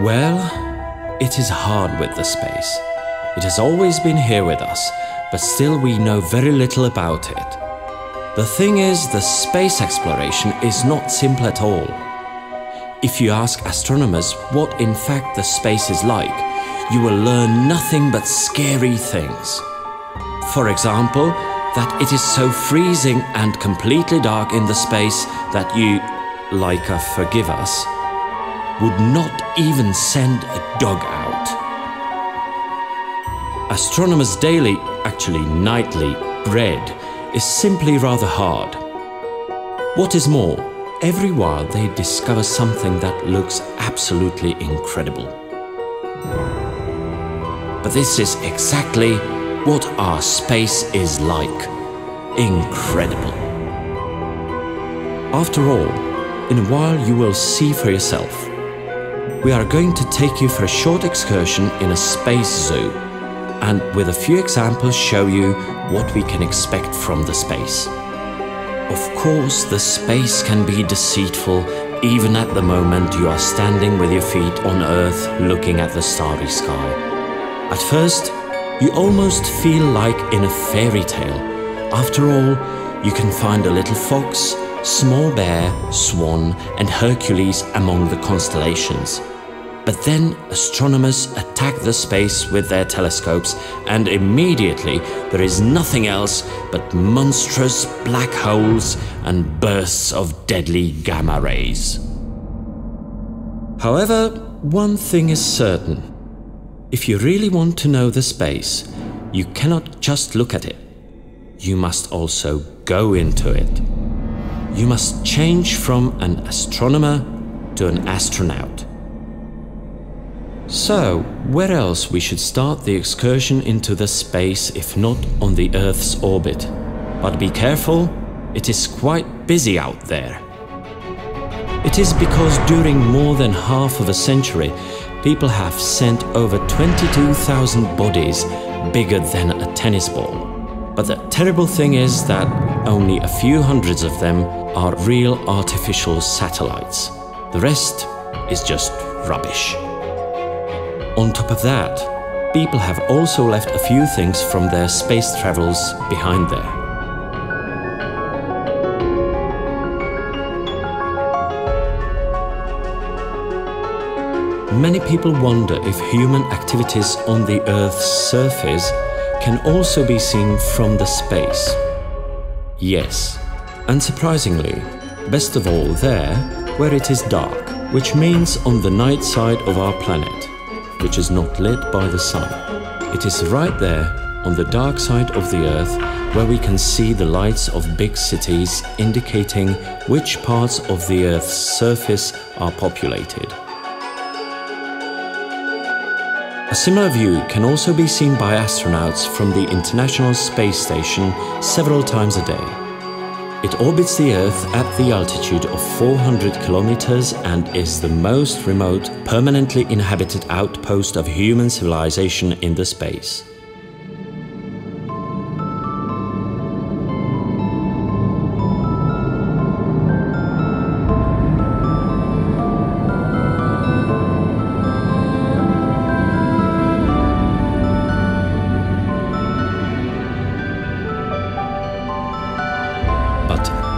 Well, it is hard with the space. It has always been here with us, but still we know very little about it. The thing is, the space exploration is not simple at all. If you ask astronomers what in fact the space is like, you will learn nothing but scary things. For example, that it is so freezing and completely dark in the space that you, like a forgive us, would not even send a dog out. Astronomers' daily, actually nightly, bread is simply rather hard. What is more, every while they discover something that looks absolutely incredible. But this is exactly what our space is like. Incredible. After all, in a while you will see for yourself. We are going to take you for a short excursion in a space zoo, and with a few examples show you what we can expect from the space. Of course, the space can be deceitful even at the moment you are standing with your feet on Earth looking at the starry sky. At first, you almost feel like in a fairy tale. After all, you can find a little fox, small bear, swan, and Hercules among the constellations. But then astronomers attack the space with their telescopes, and immediately there is nothing else but monstrous black holes and bursts of deadly gamma rays. However, one thing is certain. If you really want to know the space, you cannot just look at it. You must also go into it. You must change from an astronomer to an astronaut. So, where else we should start the excursion into the space if not on the Earth's orbit? But be careful, it is quite busy out there. It is because during more than half of a century, people have sent over 22,000 bodies bigger than a tennis ball. But the terrible thing is that only a few hundreds of them are real artificial satellites. The rest is just rubbish. On top of that, people have also left a few things from their space travels behind there. Many people wonder if human activities on the Earth's surface can also be seen from the space. Yes, unsurprisingly, best of all there where it is dark, which means on the night side of our planet, which is not lit by the sun. It is right there on the dark side of the Earth where we can see the lights of big cities indicating which parts of the Earth's surface are populated. A similar view can also be seen by astronauts from the International Space Station several times a day. It orbits the Earth at the altitude of 400 kilometers and is the most remote, permanently inhabited outpost of human civilization in the space.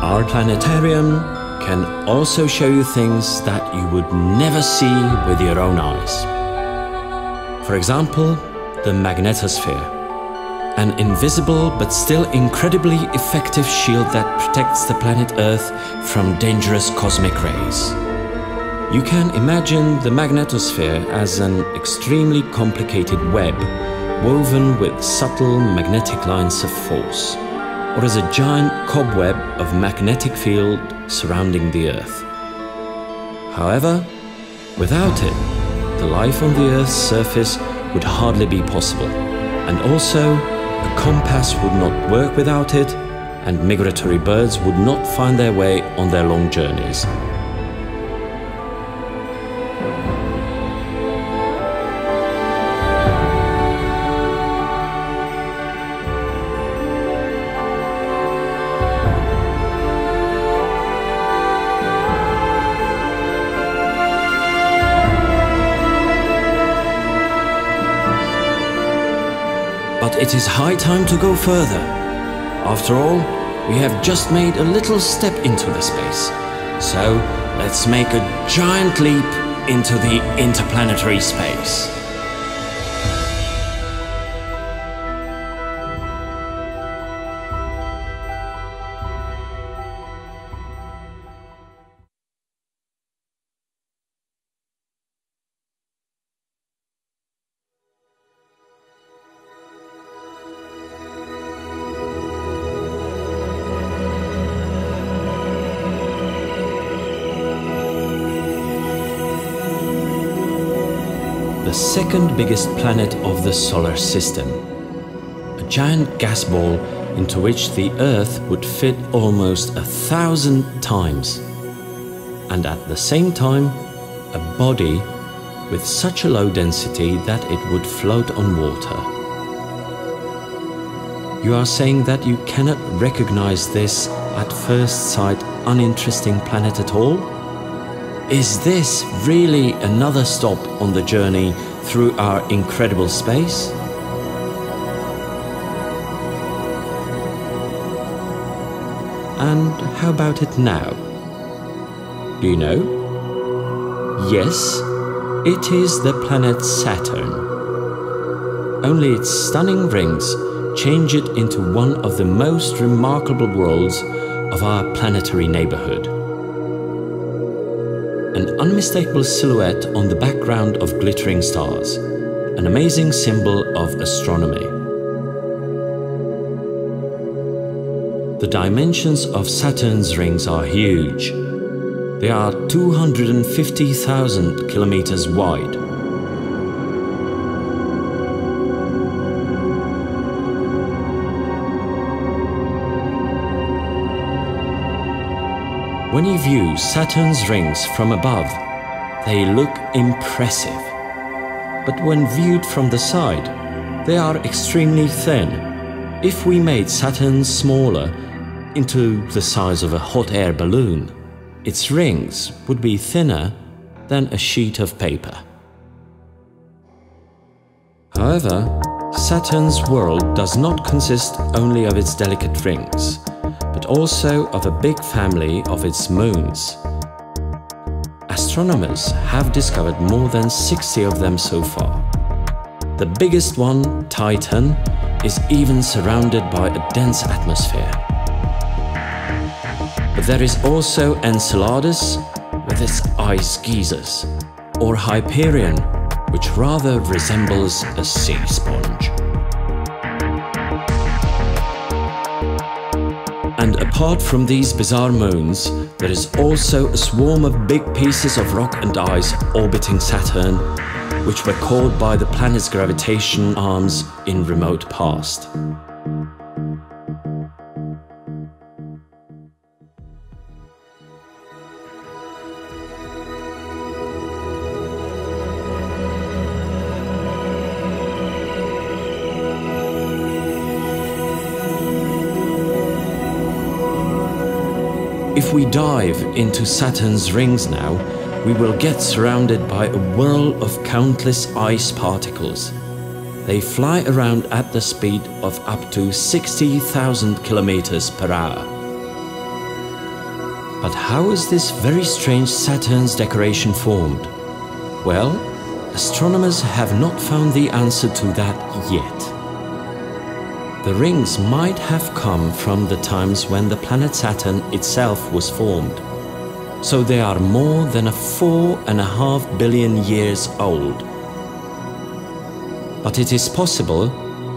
Our planetarium can also show you things that you would never see with your own eyes. For example, the magnetosphere, an invisible but still incredibly effective shield that protects the planet Earth from dangerous cosmic rays. You can imagine the magnetosphere as an extremely complicated web woven with subtle magnetic lines of force, or as a giant cobweb of magnetic field surrounding the Earth. However, without it, the life on the Earth's surface would hardly be possible, and also a compass would not work without it, and migratory birds would not find their way on their long journeys. But it is high time to go further. After all, we have just made a little step into the space. So, let's make a giant leap into the interplanetary space. The second biggest planet of the solar system. A giant gas ball into which the Earth would fit almost 1,000 times. And at the same time, a body with such a low density that it would float on water. You are saying that you cannot recognize this at first sight uninteresting planet at all? Is this really another stop on the journey through our incredible space? And how about it now? Do you know? Yes, it is the planet Saturn. Only its stunning rings change it into one of the most remarkable worlds of our planetary neighborhood. An unmistakable silhouette on the background of glittering stars, an amazing symbol of astronomy. The dimensions of Saturn's rings are huge. They are 250,000 kilometers wide. When you view Saturn's rings from above, they look impressive. But when viewed from the side, they are extremely thin. If we made Saturn smaller, into the size of a hot air balloon, its rings would be thinner than a sheet of paper. However, Saturn's world does not consist only of its delicate rings, but also of a big family of its moons. Astronomers have discovered more than 60 of them so far. The biggest one, Titan, is even surrounded by a dense atmosphere. But there is also Enceladus with its ice geysers, or Hyperion, which rather resembles a sea sponge. And apart from these bizarre moons, there is also a swarm of big pieces of rock and ice orbiting Saturn, which were caught by the planet's gravitation arms in remote past. If we dive into Saturn's rings now, we will get surrounded by a whirl of countless ice particles. They fly around at the speed of up to 60,000 kilometers per hour. But how is this very strange Saturn's decoration formed? Well, astronomers have not found the answer to that yet. The rings might have come from the times when the planet Saturn itself was formed. So they are more than 4.5 billion years old. But it is possible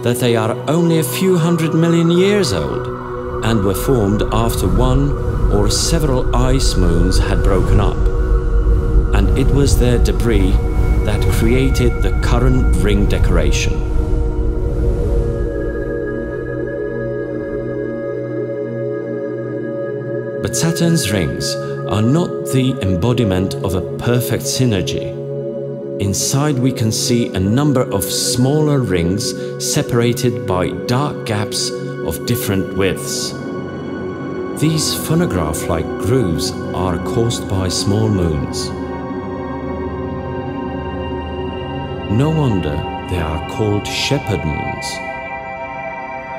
that they are only a few hundred million years old and were formed after one or several ice moons had broken up. And it was their debris that created the current ring decoration. But Saturn's rings are not the embodiment of a perfect synergy. Inside we can see a number of smaller rings separated by dark gaps of different widths. These phonograph-like grooves are caused by small moons. No wonder they are called shepherd moons.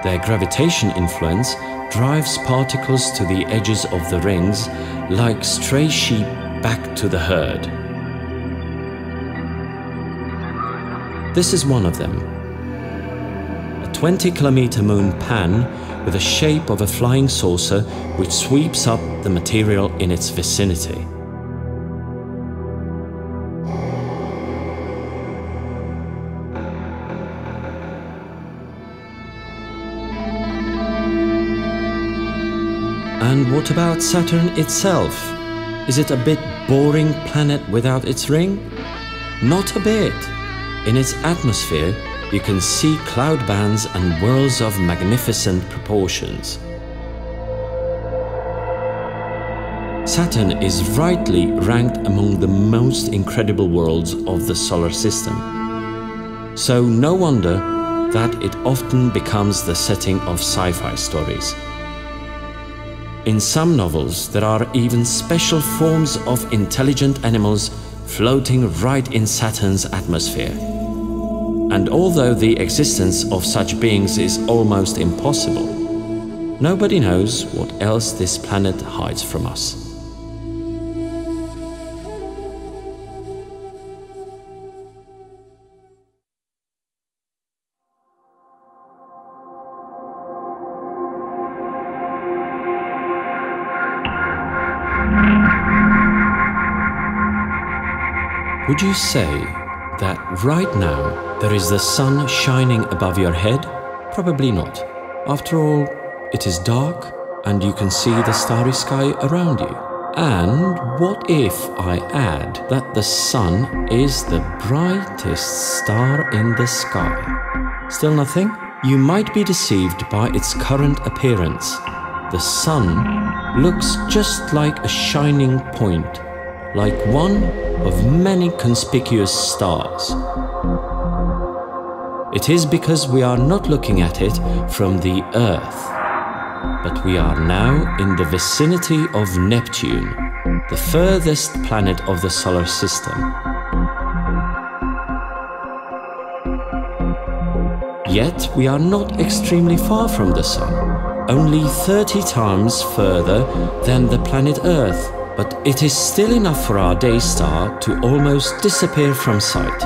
Their gravitation influence drives particles to the edges of the rings like stray sheep back to the herd. This is one of them. A 20-kilometer moon pan with the shape of a flying saucer which sweeps up the material in its vicinity. And what about Saturn itself? Is it a bit boring planet without its ring? Not a bit. In its atmosphere, you can see cloud bands and whirls of magnificent proportions. Saturn is rightly ranked among the most incredible worlds of the solar system. So no wonder that it often becomes the setting of sci-fi stories. In some novels, there are even special forms of intelligent animals floating right in Saturn's atmosphere. And although the existence of such beings is almost impossible, nobody knows what else this planet hides from us. Would you say that right now there is the sun shining above your head? Probably not. After all, it is dark and you can see the starry sky around you. And what if I add that the sun is the brightest star in the sky? Still nothing? You might be deceived by its current appearance. The sun looks just like a shining point, like one of many conspicuous stars. It is because we are not looking at it from the Earth, but we are now in the vicinity of Neptune, the furthest planet of the solar system. Yet we are not extremely far from the Sun, only 30 times further than the planet Earth. But it is still enough for our day star to almost disappear from sight.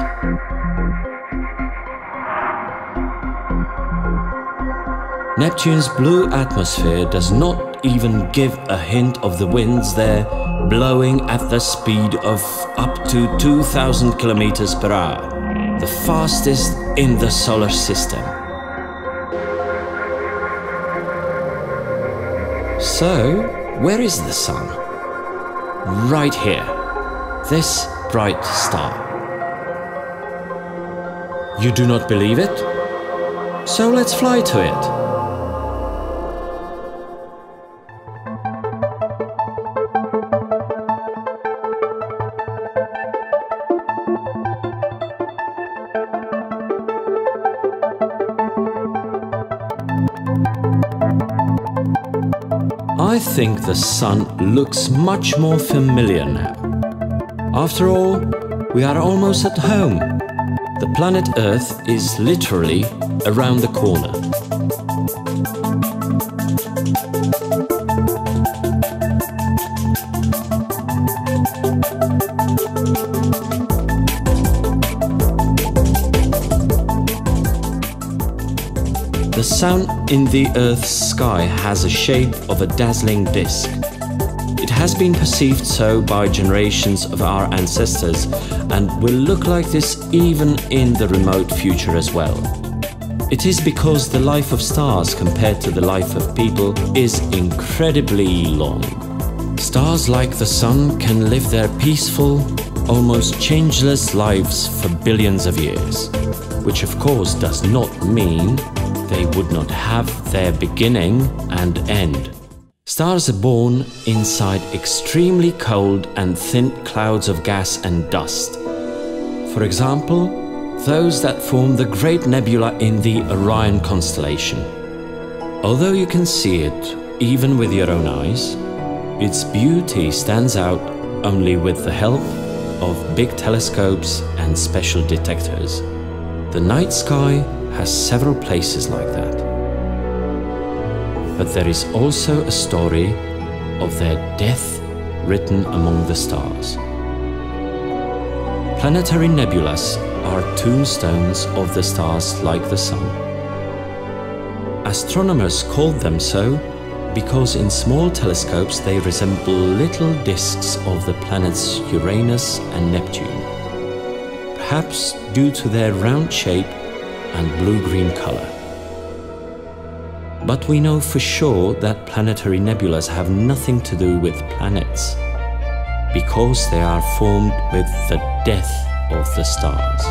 Neptune's blue atmosphere does not even give a hint of the winds there blowing at the speed of up to 2,000 kilometers per hour, the fastest in the solar system. So, where is the Sun? Right here, this bright star. You do not believe it? So let's fly to it. I think the Sun looks much more familiar now. After all, we are almost at home. The planet Earth is literally around the corner. The Sun in the Earth's sky has a shape of a dazzling disk. It has been perceived so by generations of our ancestors and will look like this even in the remote future as well. It is because the life of stars compared to the life of people is incredibly long. Stars like the Sun can live their peaceful, almost changeless lives for billions of years, which of course does not mean they would not have their beginning and end. Stars are born inside extremely cold and thin clouds of gas and dust. For example, those that form the Great Nebula in the Orion constellation. Although you can see it even with your own eyes, its beauty stands out only with the help of big telescopes and special detectors. The night sky has several places like that. but there is also a story of their death written among the stars. Planetary nebulas are tombstones of the stars like the Sun. Astronomers called them so because in small telescopes they resemble little disks of the planets Uranus and Neptune, perhaps due to their round shape and blue-green color. But we know for sure that planetary nebulas have nothing to do with planets, because they are formed with the death of the stars.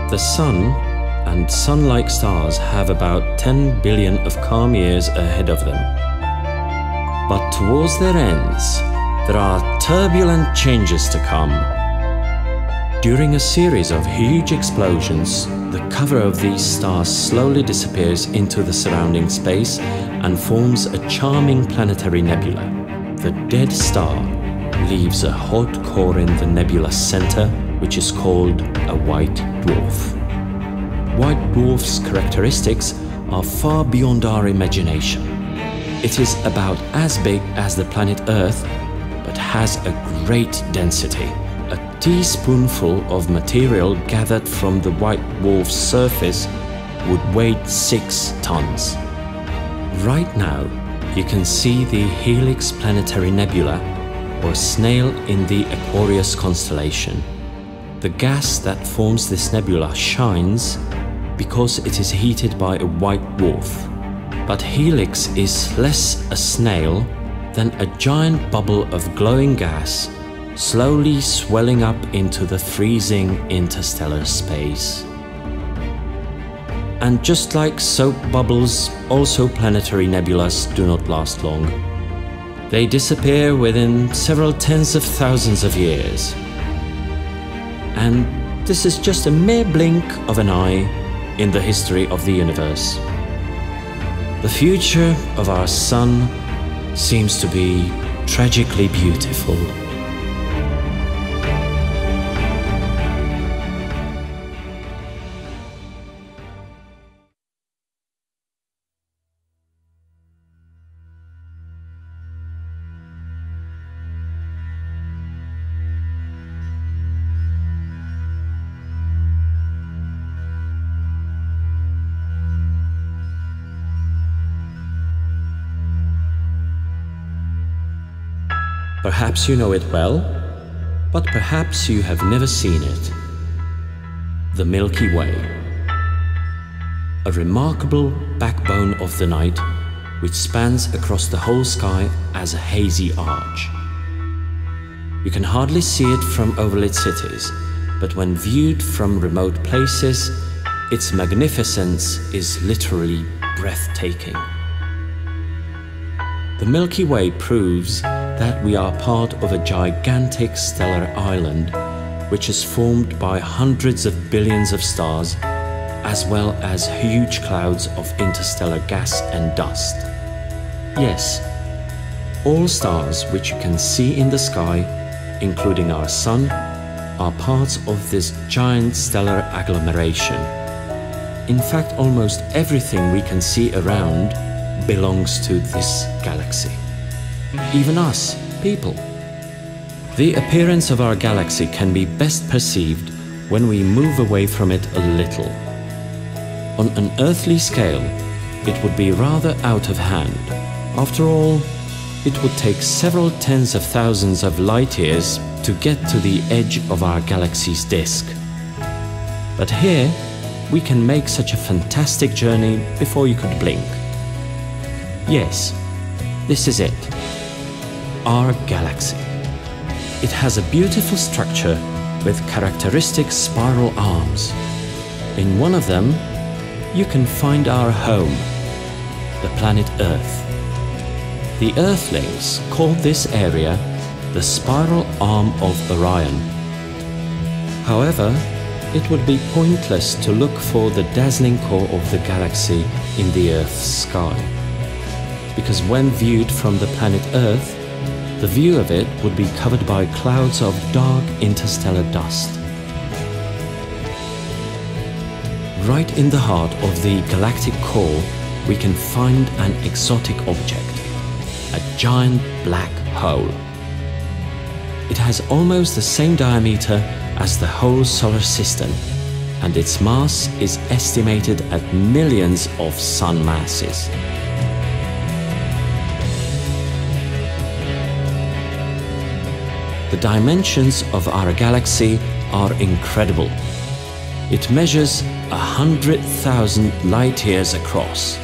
The Sun and Sun-like stars have about 10 billion of calm years ahead of them. But towards their ends, there are turbulent changes to come. During a series of huge explosions, the cover of these stars slowly disappears into the surrounding space and forms a charming planetary nebula. The dead star leaves a hot core in the nebula's center, which is called a white dwarf. White dwarf's characteristics are far beyond our imagination. It is about as big as the planet Earth, but has a great density. A teaspoonful of material gathered from the white dwarf's surface would weigh 6 tons. Right now, you can see the Helix Planetary Nebula, or snail in the Aquarius constellation. The gas that forms this nebula shines because it is heated by a white dwarf. But Helix is less a snail than a giant bubble of glowing gas, slowly swelling up into the freezing interstellar space. And just like soap bubbles, also planetary nebulas do not last long. They disappear within several tens of thousands of years. And this is just a mere blink of an eye in the history of the universe. The future of our Sun seems to be tragically beautiful. Perhaps you know it well, but perhaps you have never seen it. The Milky Way. A remarkable backbone of the night, which spans across the whole sky as a hazy arch. You can hardly see it from overlit cities, but when viewed from remote places, its magnificence is literally breathtaking. The Milky Way proves that we are part of a gigantic stellar island, which is formed by hundreds of billions of stars, as well as huge clouds of interstellar gas and dust. Yes, all stars which you can see in the sky, including our Sun, are parts of this giant stellar agglomeration. In fact, almost everything we can see around belongs to this galaxy. Even us, people. The appearance of our galaxy can be best perceived when we move away from it a little. On an earthly scale, it would be rather out of hand. After all, it would take several tens of thousands of light years to get to the edge of our galaxy's disk. But here, we can make such a fantastic journey before you could blink. Yes, this is it. Our galaxy. It has a beautiful structure with characteristic spiral arms. In one of them, you can find our home, the planet Earth. The Earthlings call this area the spiral arm of Orion. However, it would be pointless to look for the dazzling core of the galaxy in the Earth's sky. because when viewed from the planet Earth, the view of it would be covered by clouds of dark interstellar dust. Right in the heart of the galactic core, we can find an exotic object, a giant black hole. It has almost the same diameter as the whole solar system, and its mass is estimated at millions of sun masses. The dimensions of our galaxy are incredible. It measures 100,000 light years across.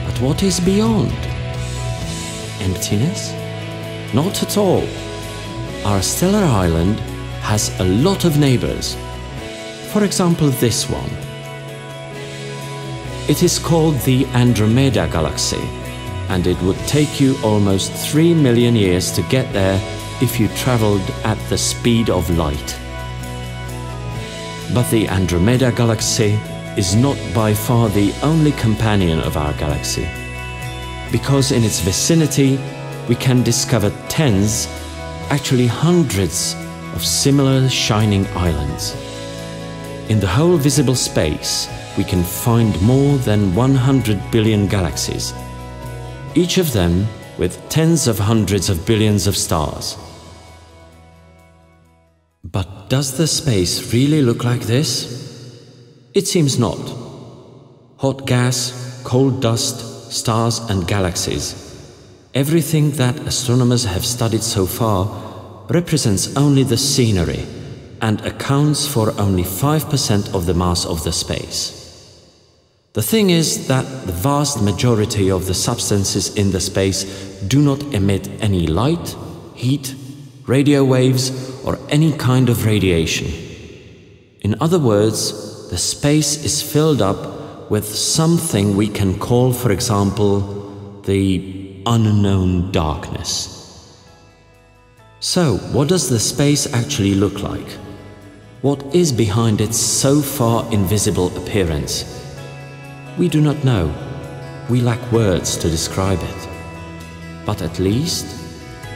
But what is beyond? Emptiness? Not at all. Our stellar island has a lot of neighbors. For example, this one. It is called the Andromeda Galaxy, and it would take you almost 3 million years to get there if you traveled at the speed of light. But the Andromeda Galaxy is not by far the only companion of our galaxy, because in its vicinity we can discover tens, actually hundreds, of similar shining islands. In the whole visible space, we can find more than 100 billion galaxies, each of them with tens of hundreds of billions of stars. But does the space really look like this? It seems not. Hot gas, cold dust, stars and galaxies. Everything that astronomers have studied so far represents only the scenery and accounts for only 5% of the mass of the space. The thing is that the vast majority of the substances in the space do not emit any light, heat, radio waves, or any kind of radiation. In other words, the space is filled up with something we can call, for example, the unknown darkness. So, what does the space actually look like? What is behind its so far invisible appearance? We do not know. We lack words to describe it. But at least,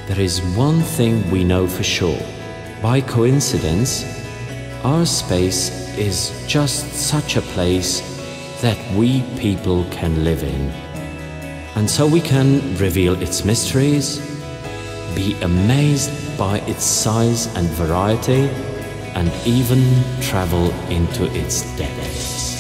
there is one thing we know for sure. By coincidence, our space is just such a place that we people can live in. And so we can reveal its mysteries, be amazed by its size and variety, and even travel into its depths.